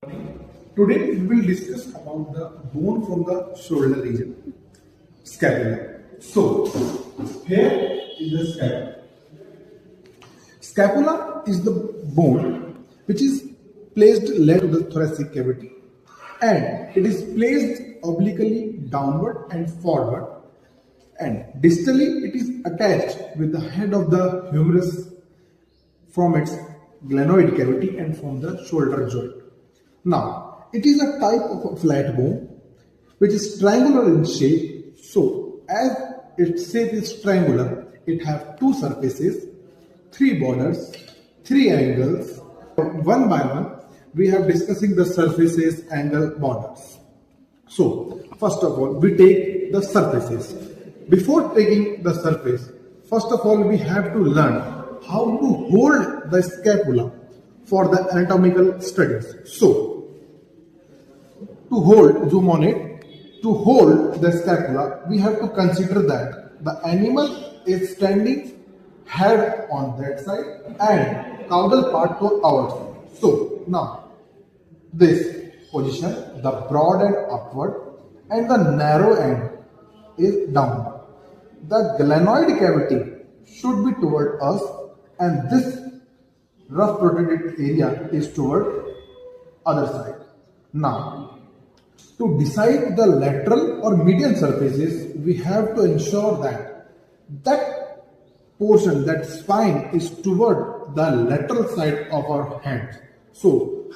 Today we will discuss about the bone from the shoulder region, scapula. So, here is the scapula. Scapula is the bone which is placed left to the thoracic cavity, and it is placed obliquely downward and forward, and distally it is attached with the head of the humerus from its glenoid cavity and from the shoulder joint. Now, it is a type of a flat bone which is triangular in shape. So, as its shape is triangular, it has two surfaces, three borders, three angles. One by one, we have discussing the surfaces, angle, borders. So, first of all, we take the surfaces. Before taking the surface, first of all, we have to learn how to hold the scapula for the anatomical studies. So, to hold, zoom on it, to hold the scapula, we have to consider that the animal is standing head on that side and caudal part to our side. So, now, this position, the broad end upward and the narrow end is downward. The glenoid cavity should be toward us, and this rough protected area is toward other side. Now, to decide the lateral or median surfaces, we have to ensure that that portion, that spine is toward the lateral side of our hand. So,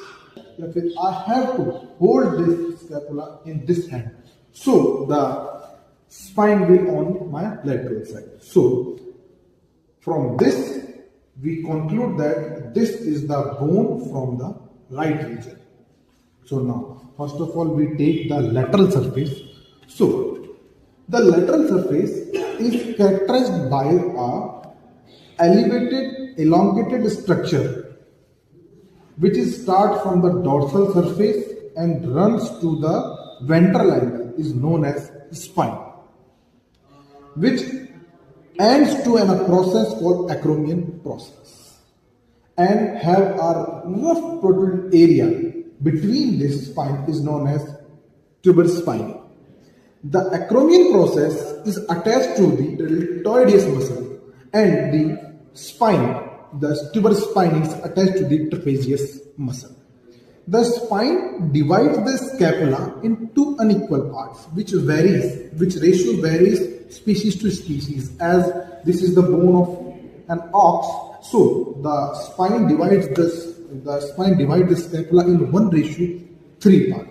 I have to hold this scapula in this hand. So, the spine will on my lateral side. So, from this, we conclude that this is the bone from the right region. So now, first of all, we take the lateral surface. So, the lateral surface is characterized by a elevated, elongated structure, which is start from the dorsal surface and runs to the ventral angle, is known as spine, which ends to a process called acromion process, and have a rough protruded area between this spine is known as tuberous spine. The acromion process is attached to the deltoideus muscle, and the spine, the tuberous spine, is attached to the trapezius muscle. The spine divides the scapula into unequal parts, which ratio varies species to species. As this is the bone of an ox, so the spine divides the scapula in 1:3 part.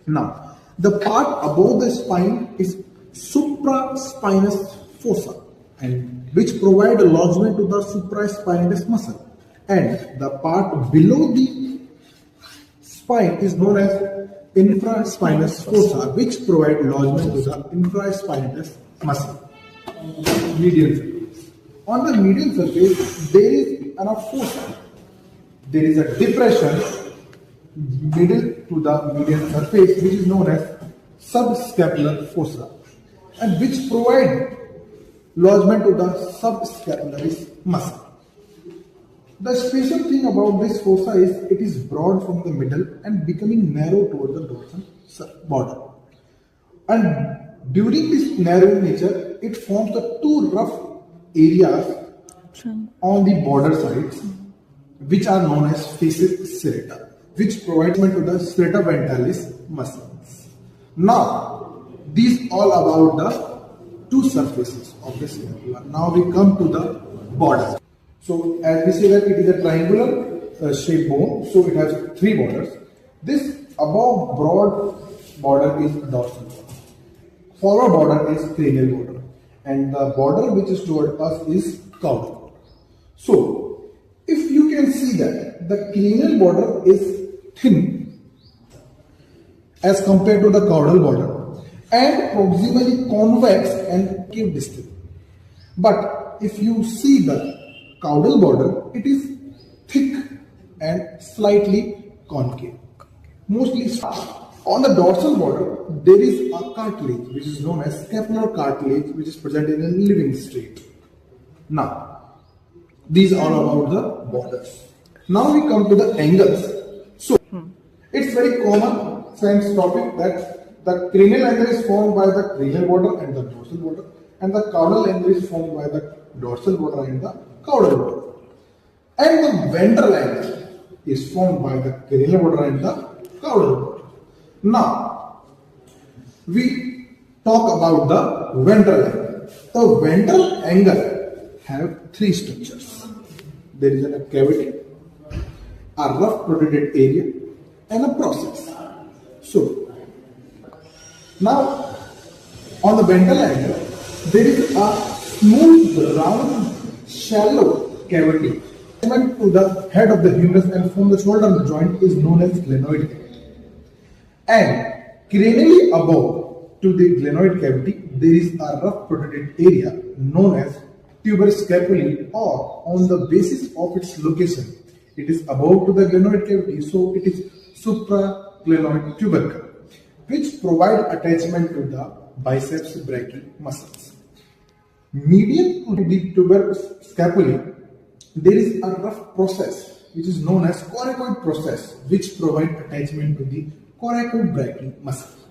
Now, the part above the spine is supraspinous fossa, and which provide a lodgement to the supraspinatus muscle, and the part below the spine is known as infraspinous fossa, which provide lodgement to the infraspinatus muscle. Median surface. On the median surface, there is a fossa. There is a depression middle to the median surface, which is known as subscapular fossa, and which provide lodgement to the subscapularis muscle. The special thing about this fossa is it is broad from the middle and becoming narrow toward the dorsal border. And during this narrow nature, it forms the two rough areas on the border sides, which are known as facies serrata, which provides to the serrata ventalis muscles. Now, these all about the two surfaces of the scapula. Now we come to the border. So, as we say that it is a triangular shaped bone, so it has three borders. This above broad border is dorsal border. Forward border is cranial border, and the border which is toward us is caudal border. So, if you can see that the cranial border is thin as compared to the caudal border and proximally convex and concave distal. But if you see the caudal border, it is thick and slightly concave. Mostly on the dorsal border, there is a cartilage which is known as scapular cartilage, which is present in a living state. Now, these are all about the borders. Now we come to the angles. So, It's very common science topic that the cranial angle is formed by the cranial border and the dorsal border, and the caudal angle is formed by the dorsal border and the caudal border. And the ventral angle is formed by the cranial border and the caudal border. Now, we talk about the ventral angle. The ventral angle have three structures. There is a cavity, a rough protected area, and a process. So, now on the ventral angle, there is a smooth, round, shallow cavity to the head of the humerus and from the shoulder joint is known as glenoid cavity. And cranially above to the glenoid cavity, there is a rough protected area known as tuberous scapulae, or on the basis of its location, it is above to the glenoid cavity, so it is supraglenoid tubercle, which provide attachment to the biceps brachii muscles. Medial to the tuberous scapulae, there is a rough process which is known as coracoid process, which provide attachment to the coracoid brachii muscle.